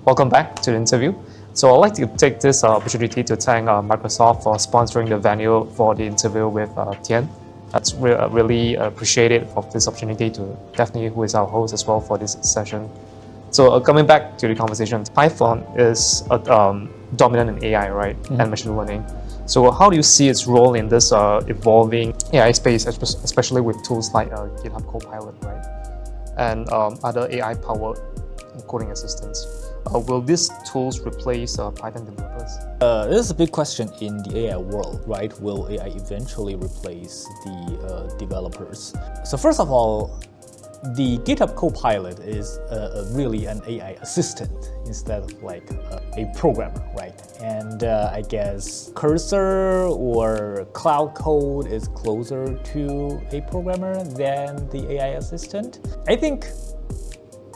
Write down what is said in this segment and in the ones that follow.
Welcome back to the interview. So I'd like to take this opportunity to thank Microsoft for sponsoring the venue for the interview with Tian. That's really appreciated for this opportunity to Daphne, who is our host as well for this session. So coming back to the conversation, Python is dominant in AI, right, and machine learning. So how do you see its role in this evolving AI space, especially with tools like GitHub Copilot, right, and other AI-powered coding assistants? Will these tools replace Python developers? This is a big question in the AI world, right? Will AI eventually replace the developers? So first of all, the GitHub Copilot is really an AI assistant instead of like a programmer, right? And I guess Cursor or Cloud Code is closer to a programmer than the AI assistant. I think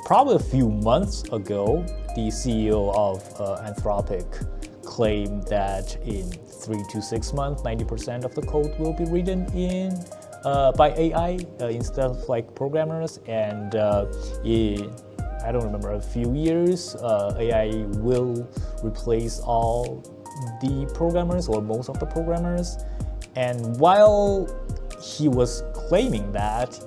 probably a few months ago, the CEO of Anthropic claimed that in 3 to 6 months, 90% of the code will be written in by AI instead of like programmers, and I don't remember, a few years, AI will replace all the programmers or most of the programmers. And while he was claiming that,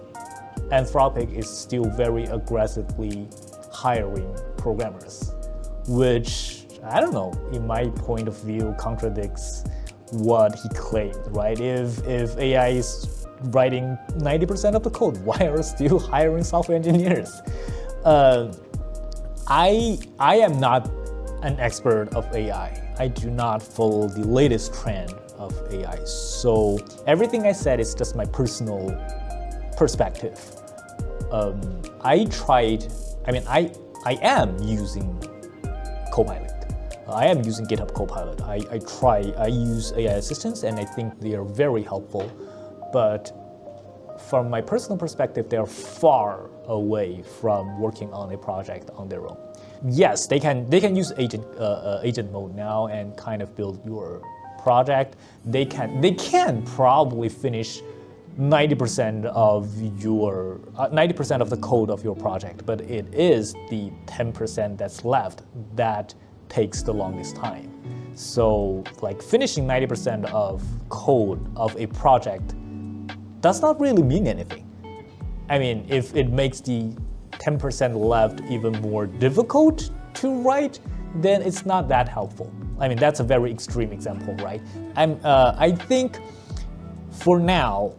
Anthropic is still very aggressively hiring programmers, which, I don't know, in my point of view, contradicts what he claimed, right? If AI is writing 90% of the code, why are still hiring software engineers? I am not an expert of AI. I do not follow the latest trend of AI. So everything I said is just my personal perspective. I am using Copilot. I am using GitHub Copilot. I use AI assistants, and I think they are very helpful. But from my personal perspective, they are far away from working on a project on their own. Yes, they can use agent mode now and kind of build your project. They can probably finish 90% of the code of your project, but it is the 10% that's left that takes the longest time. So like finishing 90% of code of a project does not really mean anything. I mean, if it makes the 10% left even more difficult to write, then it's not that helpful. I mean, that's a very extreme example, right? I think for now,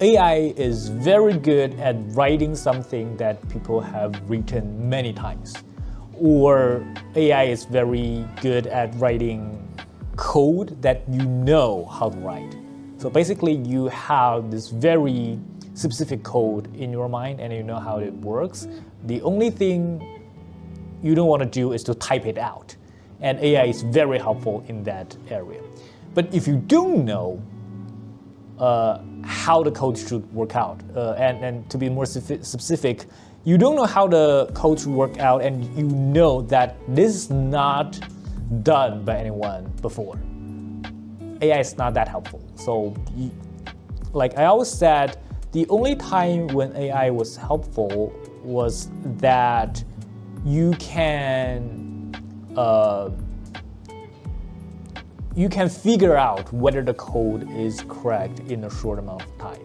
AI is very good at writing something that people have written many times. Or AI is very good at writing code that you know how to write. So basically, you have this very specific code in your mind and you know how it works. The only thing you don't want to do is to type it out. And AI is very helpful in that area. But if you don't know how the code should work out, and to be more specific, you don't know how the code should work out, and you know that this is not done by anyone before. AI is not that helpful. So, like I always said, the only time when AI was helpful was that you can figure out whether the code is correct in a short amount of time.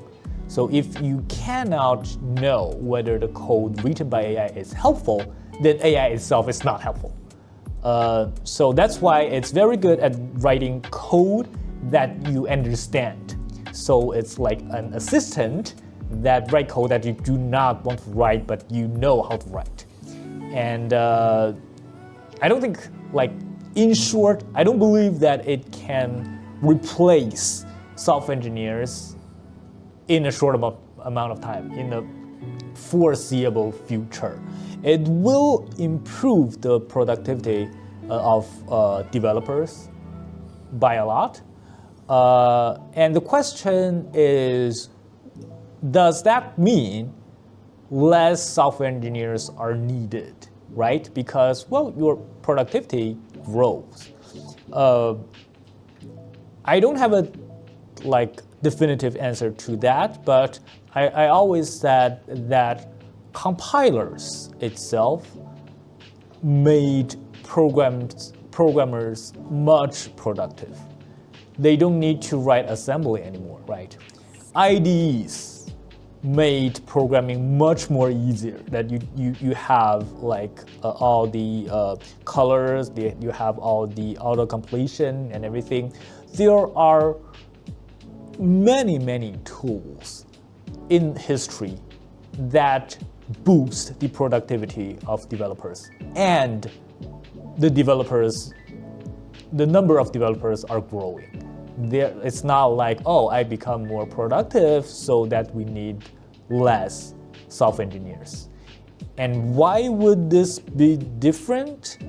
So if you cannot know whether the code written by AI is helpful, then AI itself is not helpful. So that's why it's very good at writing code that you understand. So it's like an assistant that writes code that you do not want to write, but you know how to write. And I don't think, like, in short, I don't believe that it can replace software engineers in a short amount of time, in the foreseeable future. It will improve the productivity of developers by a lot. And the question is, does that mean less software engineers are needed, right? Because, well, your productivity grows. I don't have a definitive answer to that, but I always said that compilers itself made programmers much productive. They don't need to write assembly anymore, right? IDEs made programming much more easier. That you have like all the colors, you have all the auto completion and everything. There are many tools in history that boost the productivity of developers, and the number of developers are growing. It's not like, oh, I become more productive so that we need less software engineers. And why would this be different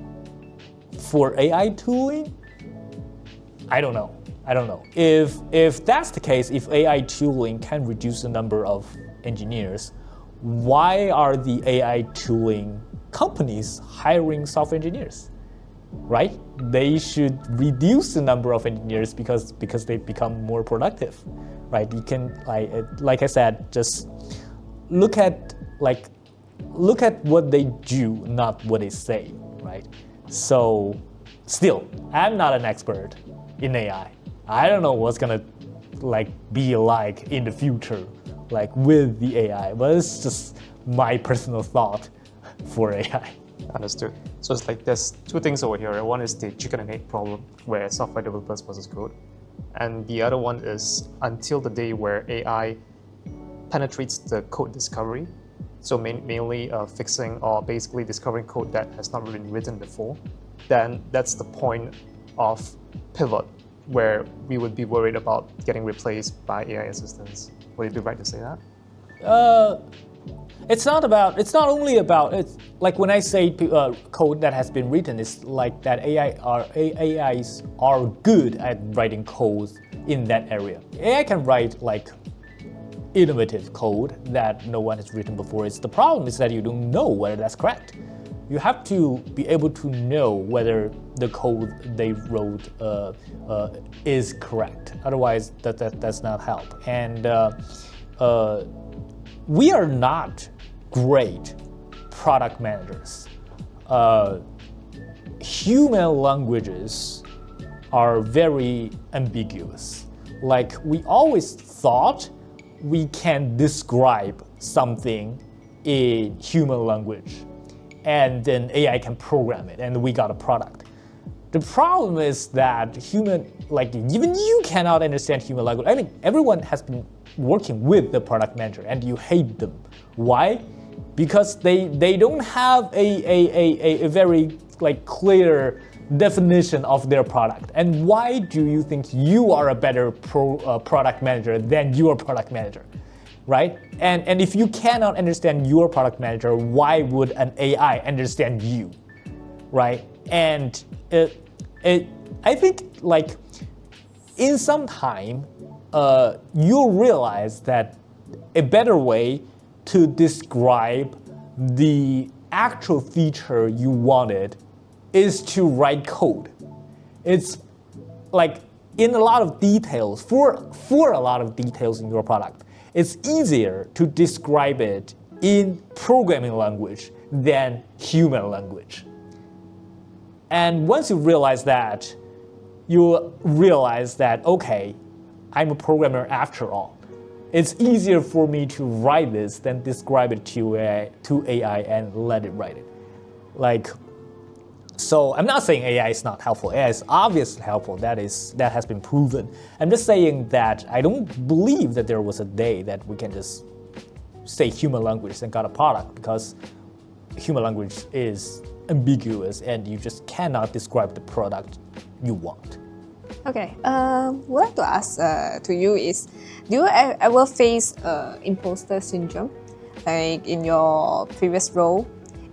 for AI tooling? I don't know. If that's the case, if AI tooling can reduce the number of engineers, why are the AI tooling companies hiring software engineers? Right? They should reduce the number of engineers because they become more productive, right? You can, like I said, just look at what they do, not what they say, right? So, still, I'm not an expert in AI. I don't know what's gonna be like in the future, with the AI, but it's just my personal thought for AI. Understood. So it's like there's two things over here. One is the chicken and egg problem, where software developers versus code. And the other one is until the day where AI penetrates the code discovery, so mainly fixing or basically discovering code that has not been written before, then that's the point of pivot, where we would be worried about getting replaced by AI assistants. Would it be right to say that? It's not only about, it's like when I say code that has been written, it's like that AIs are good at writing codes in that area. AI can write innovative code that no one has written before. The problem is that you don't know whether that's correct. You have to be able to know whether the code they wrote is correct. Otherwise, that does not help. And we are not great product managers. Human languages are very ambiguous. We always thought we can describe something in human language, and then AI can program it, and we got a product. The problem is that even you cannot understand human language. I mean, everyone has been working with the product manager, and you hate them. Why? Because they don't have a very clear definition of their product. And why do you think you are a better product manager than your product manager, right? And if you cannot understand your product manager, why would an AI understand you, right? And I think in some time, you'll realize that a better way to describe the actual feature you wanted is to write code. It's in a lot of details, for a lot of details in your product, it's easier to describe it in programming language than human language. And once you realize that, okay, I'm a programmer after all. It's easier for me to write this than describe it to AI and let it write it. So I'm not saying AI is not helpful. AI is obviously helpful. That has been proven. I'm just saying that I don't believe that there was a day that we can just say human language and got a product, because human language is ambiguous and you just cannot describe the product you want. Okay, what I'd like to ask to you is, do you ever face imposter syndrome, in your previous role,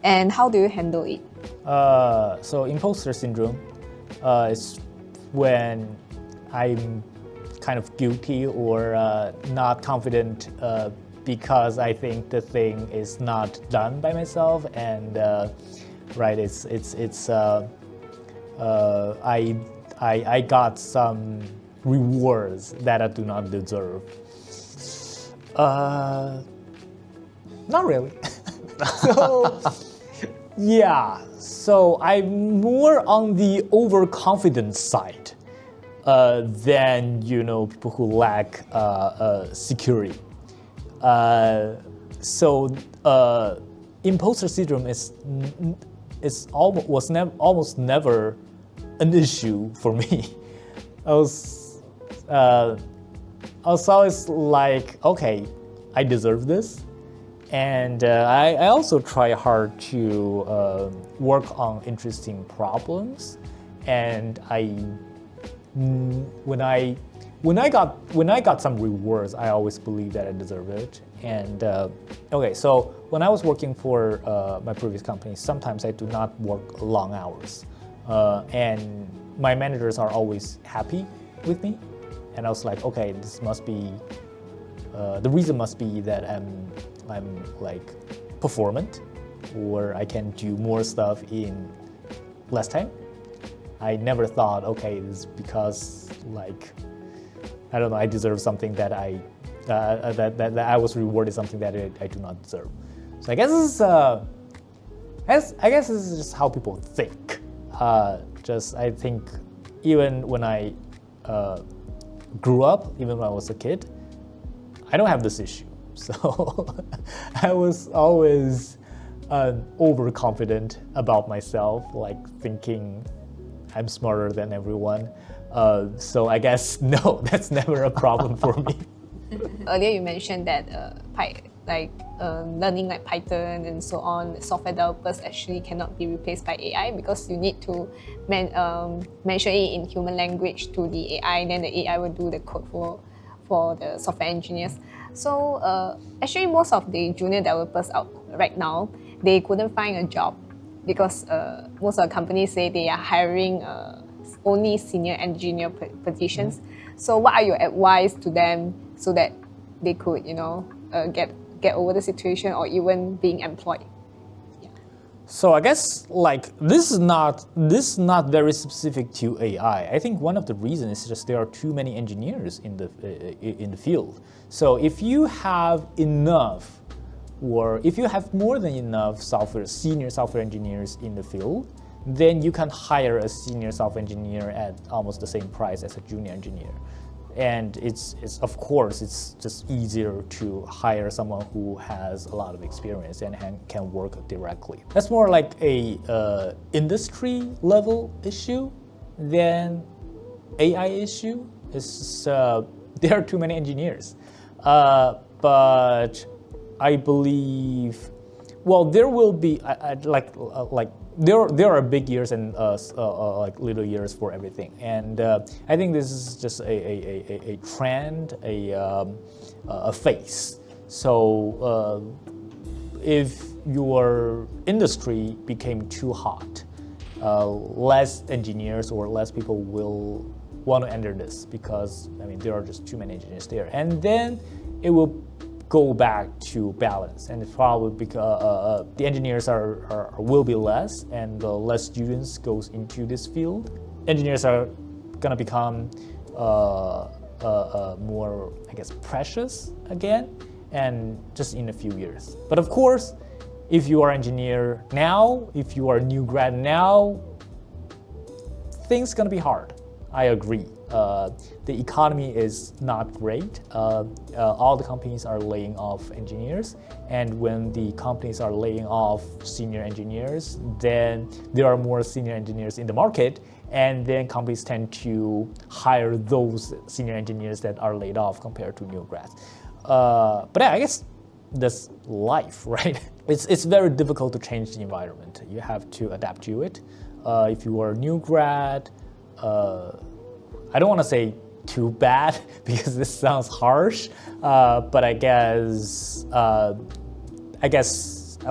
and how do you handle it? So imposter syndrome is when I'm kind of guilty or not confident because I think the thing is not done by myself, and I got some rewards that I do not deserve. Not really. So Yeah, so I'm more on the overconfident side than people who lack security. So imposter syndrome almost never an issue for me. I was always like, okay, I deserve this. And I also try hard to work on interesting problems. And when I got some rewards, I always believe that I deserve it. And okay, so when I was working for my previous company, sometimes I do not work long hours, and my managers are always happy with me. And I was like, okay, this must be the reason must be that I'm like performant, or I can do more stuff in less time. I never thought, okay, this is because like I don't know, I deserve something that that I was rewarded something that I do not deserve. So I guess this is just how people think. I think even when I grew up, even when I was a kid, I don't have this issue. So I was always overconfident about myself, like thinking I'm smarter than everyone. So I guess no, that's never a problem for me. Earlier you mentioned that learning like Python and so on, software developers actually cannot be replaced by AI because you need to mention it in human language to the AI, then the AI will do the code for the software engineers. So actually most of the junior developers out right now, they couldn't find a job because most of the companies say they are hiring only senior engineer positions. So what are your advice to them so that they could, get over the situation or even being employed? Yeah. So I guess like this is not very specific to AI. I think one of the reasons is just there are too many engineers in the field. So if you have enough, or if you have more than enough senior software engineers in the field, then you can hire a senior software engineer at almost the same price as a junior engineer. And it's of course, it's just easier to hire someone who has a lot of experience and can work directly. That's more like a industry level issue than AI issue. It's there are too many engineers, but I believe, well, there will be there are big years and like little years for everything, and I think this is just a trend, a phase. So if your industry became too hot, less engineers or less people will want to enter this because there are just too many engineers there, and then it will go back to balance, and it's probably because the engineers will be less, and less students goes into this field. Engineers are gonna become more, I guess, precious again, and just in a few years. But of course, if you are engineer now, if you are a new grad now, things gonna be hard. I agree. The economy is not great. All the companies are laying off engineers, and when the companies are laying off senior engineers, then there are more senior engineers in the market, and then companies tend to hire those senior engineers that are laid off compared to new grads. But yeah, I guess that's life, right? It's very difficult to change the environment. You have to adapt to it. If you are a new grad, I don't want to say too bad because this sounds harsh, but I guess I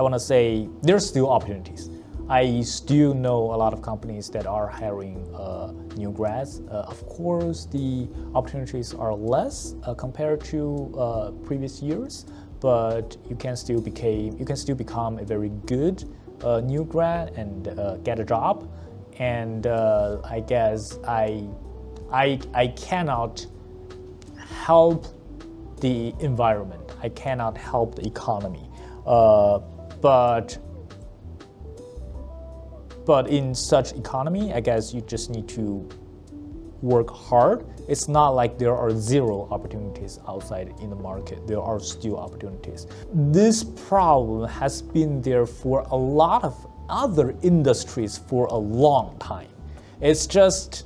want to say there's still opportunities. I still know a lot of companies that are hiring new grads. Of course, the opportunities are less compared to previous years, but you can still become a very good new grad and get a job. And I guess I cannot help the environment. I cannot help the economy. But but in such economy, I guess you just need to work hard. It's not like there are zero opportunities outside in the market. There are still opportunities. This problem has been there for a lot of other industries for a long time. It's just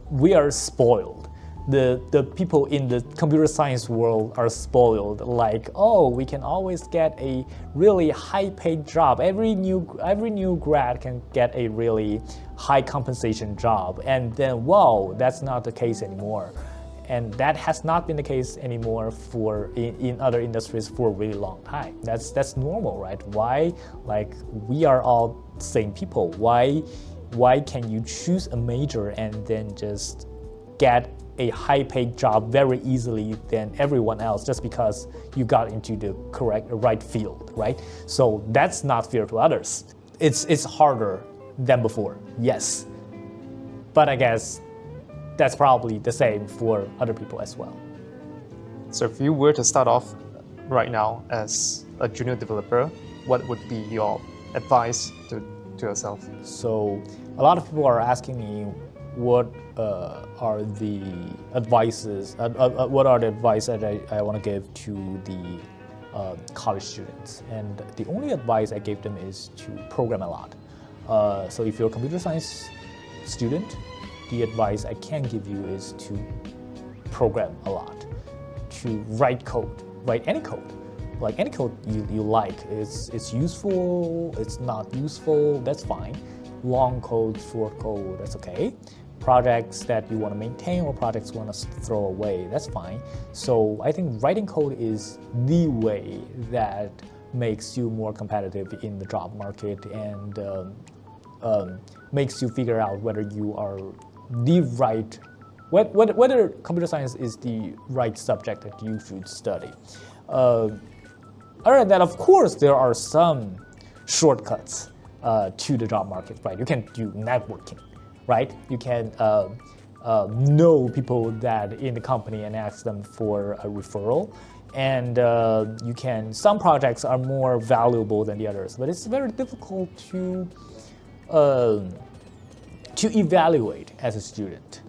we are spoiled. The people in the computer science world are spoiled, like, oh, we can always get a really high-paid job. Every new grad can get a really high compensation job, and then, whoa, that's not the case anymore. And that has not been the case anymore in other industries for a really long time. That's normal, right? Why? Like, we are all same people. Why can you choose a major and then just get a high-paid job very easily than everyone else just because you got into the right field, right? So that's not fair to others. It's harder than before, yes. But I guess that's probably the same for other people as well. So if you were to start off right now as a junior developer, what would be your advice to yourself? So a lot of people are asking me what are the advices, what are the advice that I want to give to the college students. And the only advice I gave them is to program a lot. So if you're a computer science student, the advice I can give you is to program a lot, to write code, write any code. Like any code you like. It's useful, it's not useful, that's fine. Long code, short code, that's okay. Projects that you want to maintain or projects you want to throw away, that's fine. So I think writing code is the way that makes you more competitive in the job market and makes you figure out whether you are the right, whether computer science is the right subject that you should study. Other than that, of course, there are some shortcuts to the job market, right? You can do networking, right? You can know people that in the company and ask them for a referral. And you can, some projects are more valuable than the others, but it's very difficult to evaluate as a student.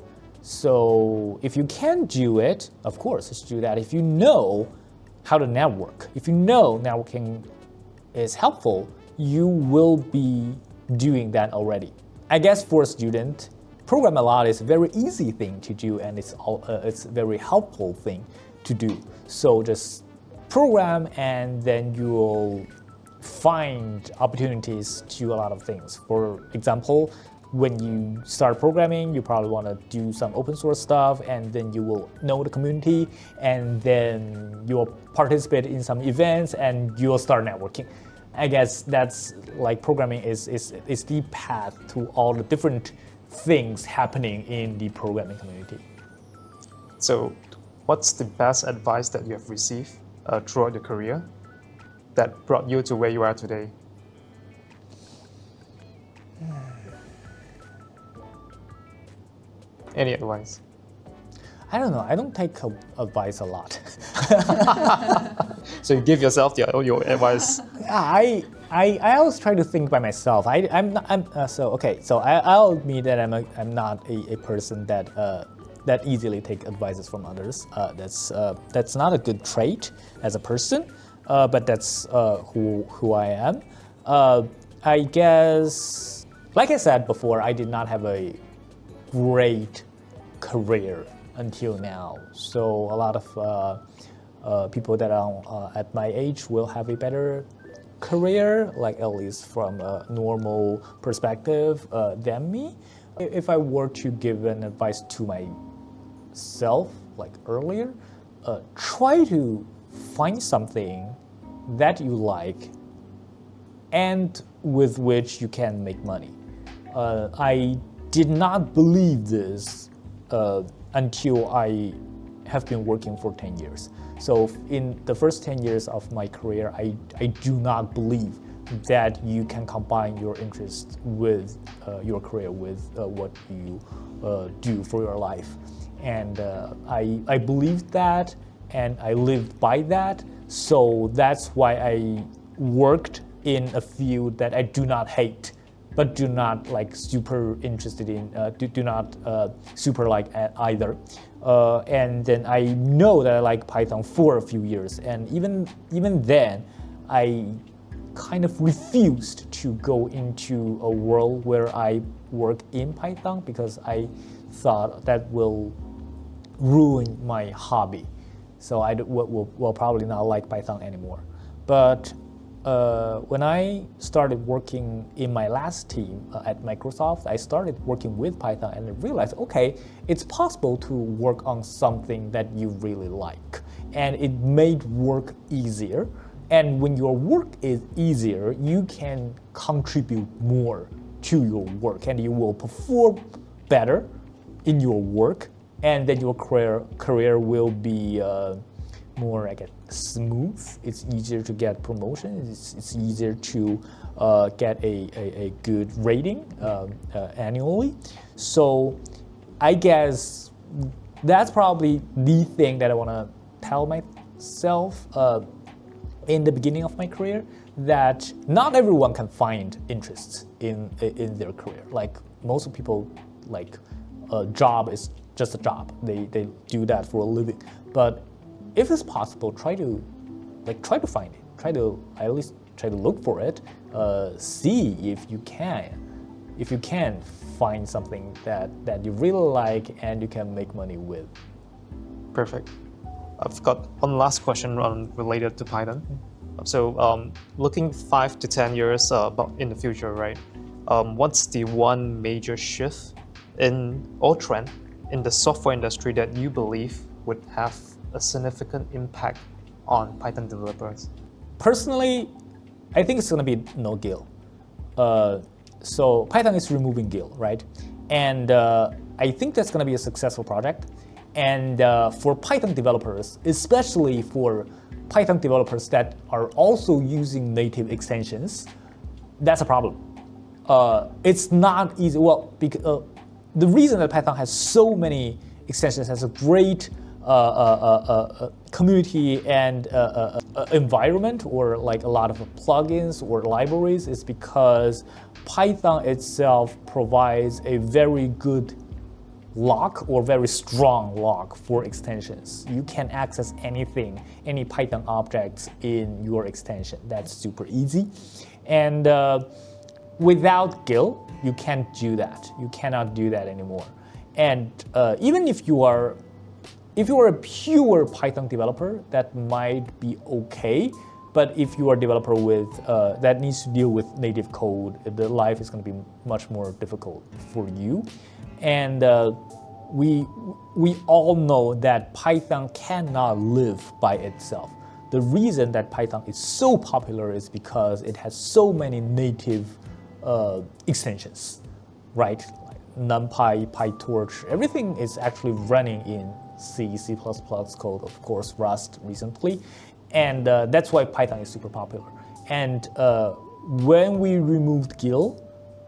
So if you can do it, of course, just do that. If you know how to network, if you know networking is helpful, you will be doing that already. I guess for a student, program a lot is a very easy thing to do, and it's a very helpful thing to do. So just program, and then you will find opportunities to do a lot of things. For example, when you start programming, you probably want to do some open source stuff, and then you will know the community, and then you will participate in some events, and you will start networking. I guess that's like programming is the path to all the different things happening in the programming community. So what's the best advice that you have received throughout your career that brought you to where you are today? Any advice? I don't know. I don't take advice a lot. So you give yourself your advice. I always try to think by myself. I'll admit that I'm not a person that easily take advices from others. That's not a good trait as a person, but that's who I am. I guess, like I said before, I did not have a great career until now. So a lot of people that are at my age will have a better career, like at least from a normal perspective than me. If I were to give an advice to myself, like earlier, try to find something that you like and with which you can make money. I did not believe this until I have been working for 10 years. So in the first 10 years of my career, I do not believe that you can combine your interest with your career, with what you do for your life. And I believed that, and I lived by that. So that's why I worked in a field that I do not hate but do not like super interested in, do not super like either. And then I know that I like Python for a few years, and even then, I kind of refused to go into a world where I work in Python because I thought that will ruin my hobby. So I will probably not like Python anymore. But when I started working in my last team at Microsoft, I started working with Python and I realized, okay, it's possible to work on something that you really like. And it made work easier. And when your work is easier, you can contribute more to your work and you will perform better in your work, and then your career will be more like smooth. It's easier to get promotion. It's easier to get a good rating annually. So I guess that's probably the thing that I want to tell myself in the beginning of my career, that not everyone can find interests in their career. Like most people, like a job is just a job. They do that for a living. But if it's possible, try to find it. At least try to look for it. See if you can find something that you really like and you can make money with. Perfect. I've got one last question related to Python. So looking 5 to 10 years in the future, right? What's the one major shift or trend in the software industry that you believe would have a significant impact on Python developers? Personally, I think it's going to be no GIL. So Python is removing GIL, right? And I think that's going to be a successful project. And for Python developers, especially for Python developers that are also using native extensions, that's a problem. It's not easy. Well, because, the reason that Python has so many extensions, has a great community and environment, or like a lot of plugins or libraries, is because Python itself provides a very good lock or very strong lock for extensions. You can access anything, any Python objects in your extension. That's super easy. And without GIL, you can't do that. You cannot do that anymore. And even if you are a pure Python developer, that might be okay. But if you are a developer with that needs to deal with native code, the life is going to be much more difficult for you. And we all know that Python cannot live by itself. The reason that Python is so popular is because it has so many native extensions, right? Like NumPy, PyTorch, everything is actually running in C, C++ code, of course, Rust recently. And that's why Python is super popular. And when we removed GIL,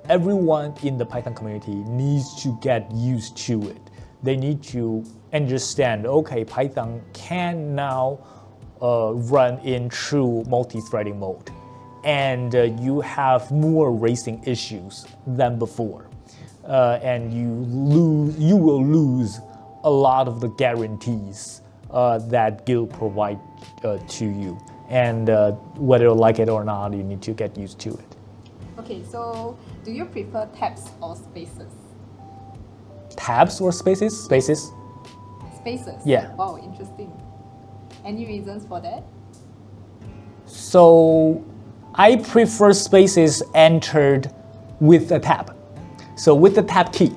everyone in the Python community needs to get used to it. They need to understand, okay, Python can now run in true multi-threading mode. And you have more racing issues than before. And you will lose a lot of the guarantees that GIL provide to you. And whether you like it or not, you need to get used to it. Okay, so do you prefer tabs or spaces? Tabs or spaces? Spaces. Spaces? Yeah. Wow, interesting. Any reasons for that? So I prefer spaces entered with a tab. So with the tab key,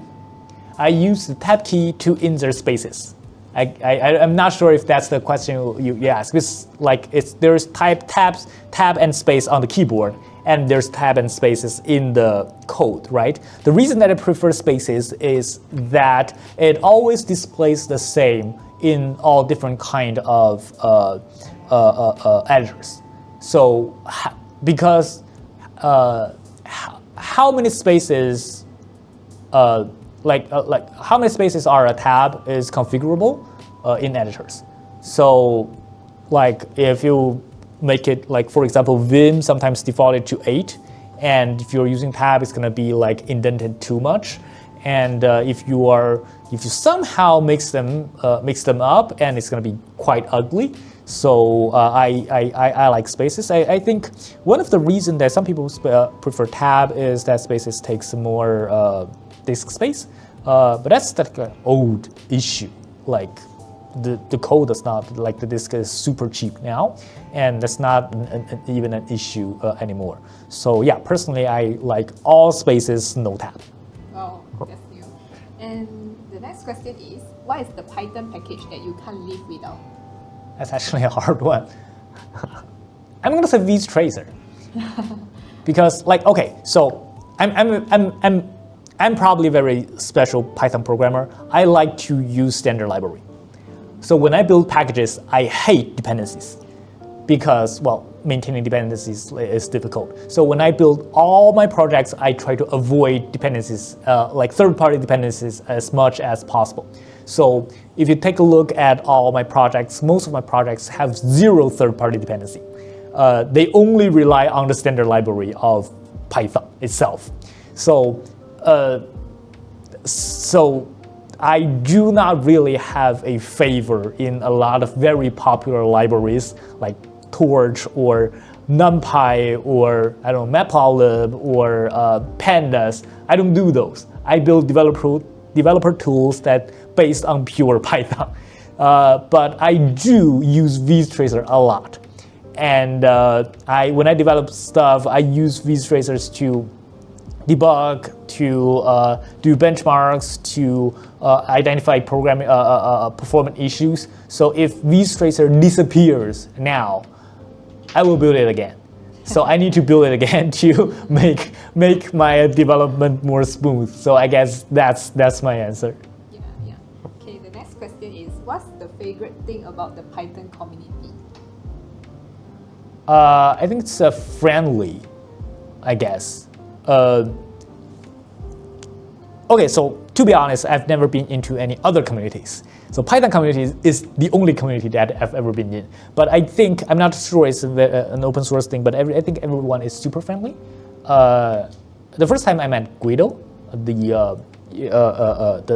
I use the tab key to insert spaces. I'm not sure if that's the question you asked. Because like there's tab and space on the keyboard, and there's tab and spaces in the code, right? The reason that I prefer spaces is that it always displays the same in all different kind of editors. So because how many spaces how many spaces are a tab is configurable in editors. So like if you make it like, for example, Vim sometimes defaulted to 8, and if you're using tab, it's gonna be like indented too much. And if you somehow mix them up, and it's gonna be quite ugly. So I like spaces. I think one of the reasons that some people prefer tab is that spaces takes more disk space, but that's like an old issue. Like the code does not, like the disk is super cheap now, and that's not even an issue anymore. So yeah, personally I like all spaces, no tab. Oh, that's new. And the next question is, what is the Python package that you can't live without? That's actually a hard one. I'm gonna say VizTracer. Because like, okay, so I'm probably a very special Python programmer. I like to use standard library. So when I build packages, I hate dependencies because, well, maintaining dependencies is difficult. So when I build all my projects, I try to avoid dependencies, like third-party dependencies as much as possible. So if you take a look at all my projects, most of my projects have zero third-party dependency. They only rely on the standard library of Python itself. So I do not really have a favor in a lot of very popular libraries like Torch or NumPy or I don't know, Matplotlib or Pandas. I don't do those. I build developer tools that based on pure Python. But I do use VizTracer a lot. And when I develop stuff, I use VizTracers to debug, to do benchmarks, to identify programming performance issues. So if VizTracer disappears now, I will build it again. So I need to build it again to make my development more smooth. So I guess that's my answer. Yeah. Okay, the next question is, what's the favorite thing about the Python community? I think it's friendly, I guess. Okay, so to be honest, I've never been into any other communities. So Python community is the only community that I've ever been in. But I think, I'm not sure it's an open source thing, but I think everyone is super friendly. The first time I met Guido, the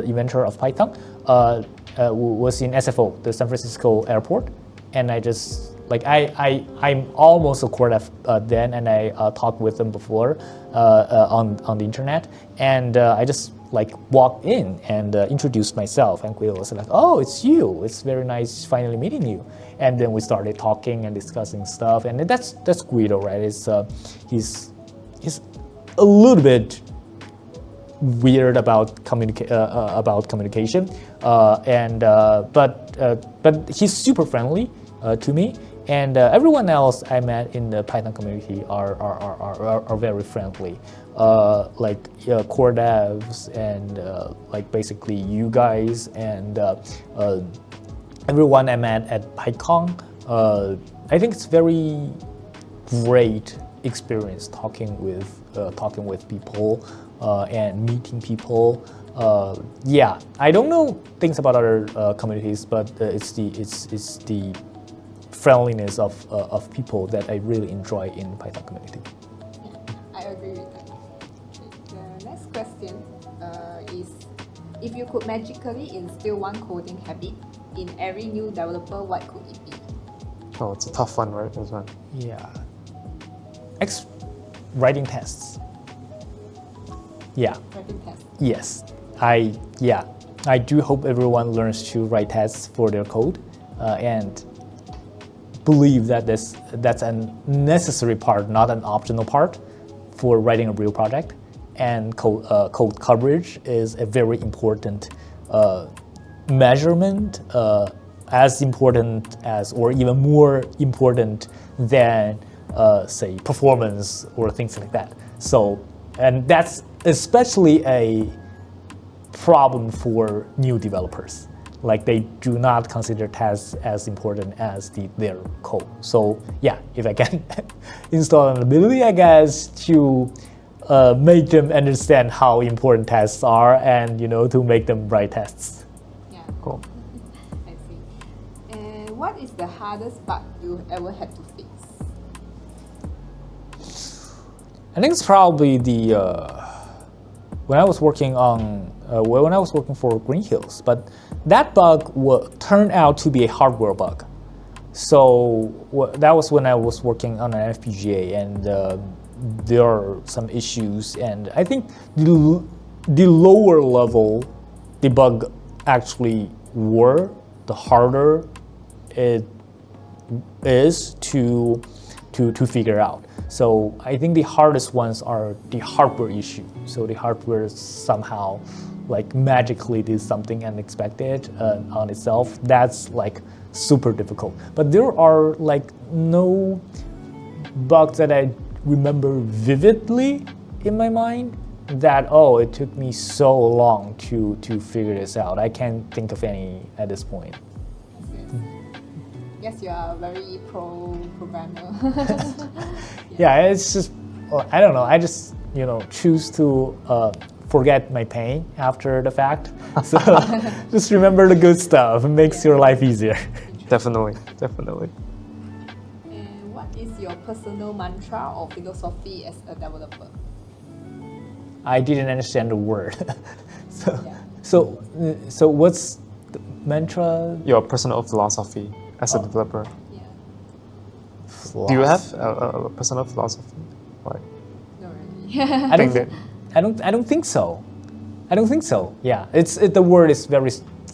inventor of Python, was in SFO, the San Francisco airport. And I just, like I'm almost a core dev then, and I talked with them before on the internet, and I just like walked in and introduced myself, and Guido was like, "Oh, it's you! It's very nice finally meeting you." And then we started talking and discussing stuff, and that's Guido, right? He's a little bit weird about communication, but he's super friendly to me. And everyone else I met in the Python community are very friendly, like core devs and like basically you guys and everyone I met at PyCon. I think it's very great experience talking with people and meeting people. Yeah, I don't know things about other communities, but it's the friendliness of people that I really enjoy in Python community. I agree with that. The next question is, if you could magically instill one coding habit in every new developer, what could it be? Oh, it's a tough one, right? This one. Yeah. Writing tests. Yeah. Writing tests. Yes. I do hope everyone learns to write tests for their code and believe that that's a necessary part, not an optional part, for writing a real project. And code coverage is a very important measurement, as important as, or even more important than, say, performance or things like that. So, and that's especially a problem for new developers. Like they do not consider tests as important as their code. So yeah, if I can install an ability, I guess, to make them understand how important tests are, and to make them write tests. Yeah. Cool. I see. And what is the hardest bug you ever had to fix? I think it's probably the when I was working for Green Hills, but that bug turned out to be a hardware bug. So that was when I was working on an FPGA, and there are some issues, and I think the lower level the bug actually were, the harder it is to figure out. So I think the hardest ones are the hardware issue. So the hardware somehow like magically did something unexpected on itself. That's like super difficult. But there are like no bugs that I remember vividly in my mind that, oh, it took me so long to figure this out. I can't think of any at this point. Yes, you are a very pro programmer. Yeah, it's just, I don't know, I just, choose to forget my pain after the fact. So just remember the good stuff. It makes your life easier. Definitely. And what is your personal mantra or philosophy as a developer? I didn't understand the word. So what's the mantra? Your personal philosophy as a developer. Yeah. Do you have a personal philosophy? Like, Not really. I don't think so. Yeah, the word is very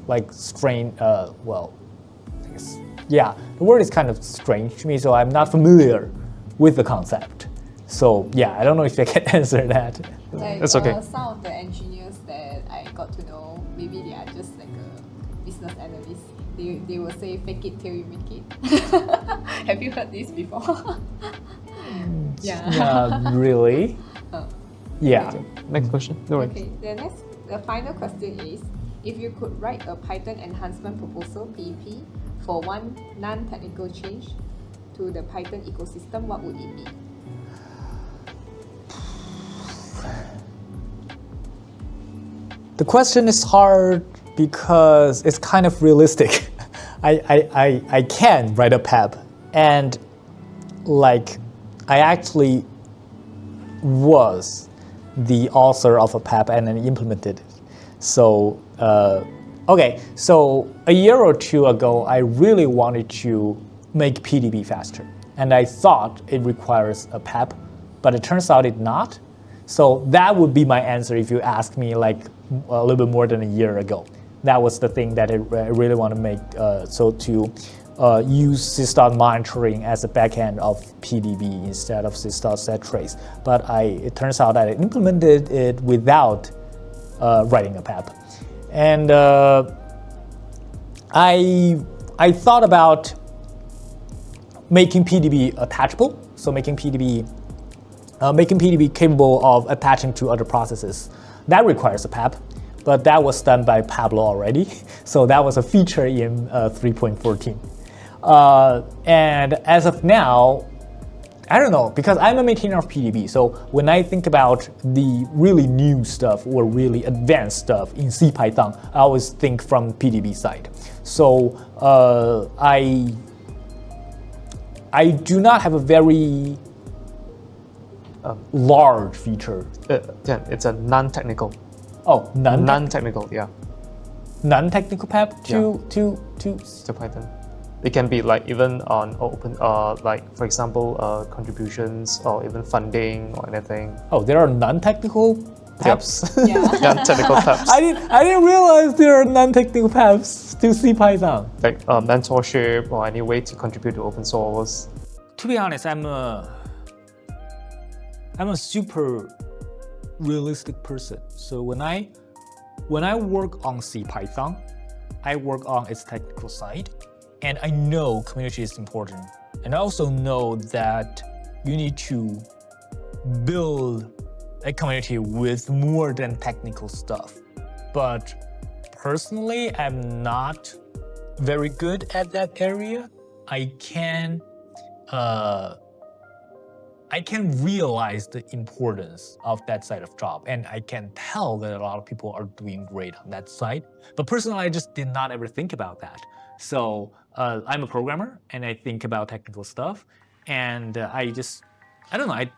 like strange. Well, I guess, yeah, the word is kind of strange to me, so I'm not familiar with the concept. So yeah, I don't know if I can answer that. Like, it's okay. Some of the engineers that I got to know, maybe they are just like a business analyst. They will say fake it till you make it. Have you heard this before? Yeah, really? Yeah. okay. Next question. No worries. Okay, the final question is, if you could write a Python enhancement proposal (PEP) for one non-technical change to the Python ecosystem, what would it be? The question is hard because it's kind of realistic. I can write a PEP, and like I actually was the author of a PEP and then implemented it. So okay, so a year or two ago, I really wanted to make PDB faster, and I thought it requires a PEP, but it turns out it not. So that would be my answer if you ask me like a little bit more than a year ago. That was the thing that I really want to make, so to use sys.monitoring as a backend of PDB instead of sys.setTrace. But it turns out that I implemented it without writing a PEP. And I thought about making PDB attachable, so making PDB capable of attaching to other processes. That requires a PEP, but that was done by Pablo already. So that was a feature in 3.14. And as of now, I don't know, because I'm a maintainer of PDB. So when I think about the really new stuff or really advanced stuff in CPython, I always think from PDB side. So I do not have a very large feature. It's a non-technical. Oh, Non-technical, yeah. Non-technical PEP to Python. It can be like even on open, like for example, contributions or even funding or anything. Oh, there are non-technical PEPs. Yeah. Non-technical PEPs. I didn't realize there are non-technical PEPs to CPython. Like mentorship or any way to contribute to open source. To be honest, I'm a super realistic person. So when I work on CPython, I work on its technical side, and I know community is important. And I also know that you need to build a community with more than technical stuff. But personally, I'm not very good at that area. I can realize the importance of that side of job, and I can tell that a lot of people are doing great on that side. But personally, I just did not ever think about that. So I'm a programmer, and I think about technical stuff, and I don't know.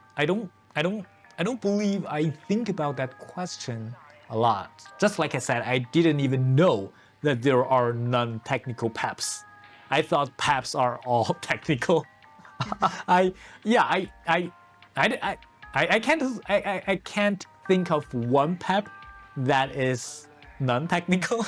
I don't believe I think about that question a lot. Just like I said, I didn't even know that there are non-technical PEPs. I thought PEPs are all technical. I can't think of one PEP that is non-technical.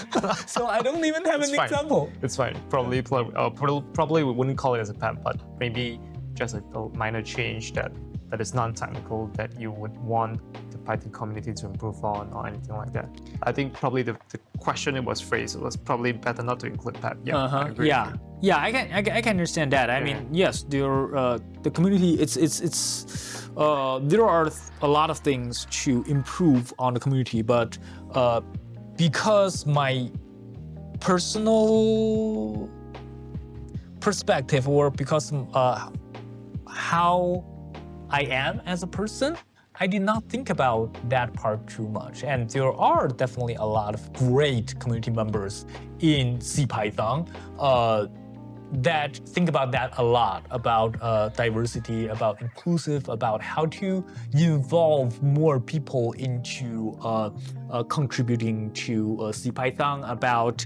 So I don't even have an example. It's fine. Probably we wouldn't call it as a PEP, but maybe just a minor change that is non-technical that you would want the Python community to improve on or anything like that. I think probably the question it was phrased, it was probably better not to include PEP. Yeah, I agree. Yeah, I can understand that. I mean, yes, the community. There are a lot of things to improve on the community, but because my personal perspective, or because how I am as a person, I did not think about that part too much. And there are definitely a lot of great community members in CPython that think about that a lot, about diversity, about inclusive, about how to involve more people into contributing to CPython, about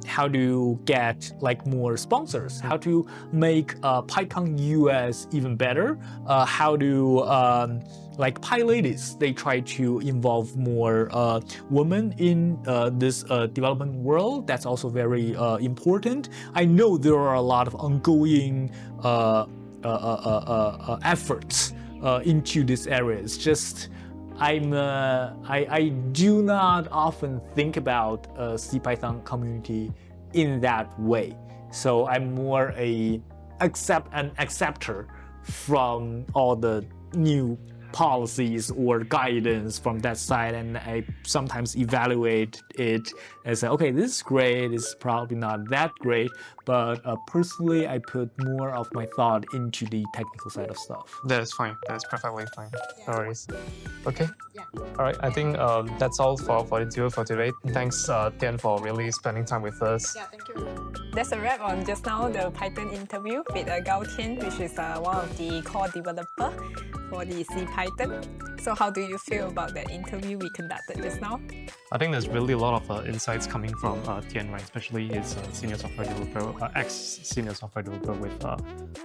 how to get like more sponsors, how to make PyCon US even better, how to like PyLadies, they try to involve more women in this development world. That's also very important. I know there are a lot of ongoing efforts into this area. It's just I do not often think about CPython community in that way. So I'm more an acceptor from all the new policies or guidance from that side, and I sometimes evaluate it as okay, this is great, it's probably not that great, but personally I put more of my thought into the technical side of stuff. That is fine. That's perfectly fine. No worries. Okay. Yeah. All right. I think that's all for the interview for today. Thanks, Tian, for really spending time with us. Yeah, thank you. That's a wrap on just now the Python interview with Gao Tian, which is one of the core developer for the CPython. So how do you feel about that interview we conducted just now? I think there's really a lot of insights coming from Tian, right? Especially his senior software developer, ex-senior software developer with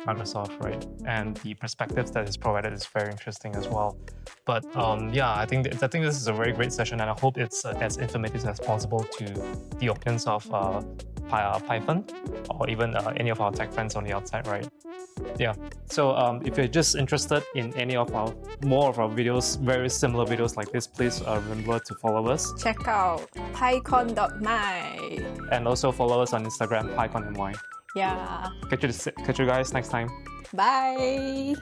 Microsoft, right? And the perspectives that is provided is very interesting as well. But yeah, I think this is a very great session, and I hope it's as informative as possible to the audience of Python, or even any of our tech friends on the outside, right? Yeah. So if you're just interested in any of our more of our videos, very similar videos like this, please remember to follow us. Check out PyCon.my. And also follow us on Instagram, PyCon MY. Yeah. Catch you guys next time. Bye.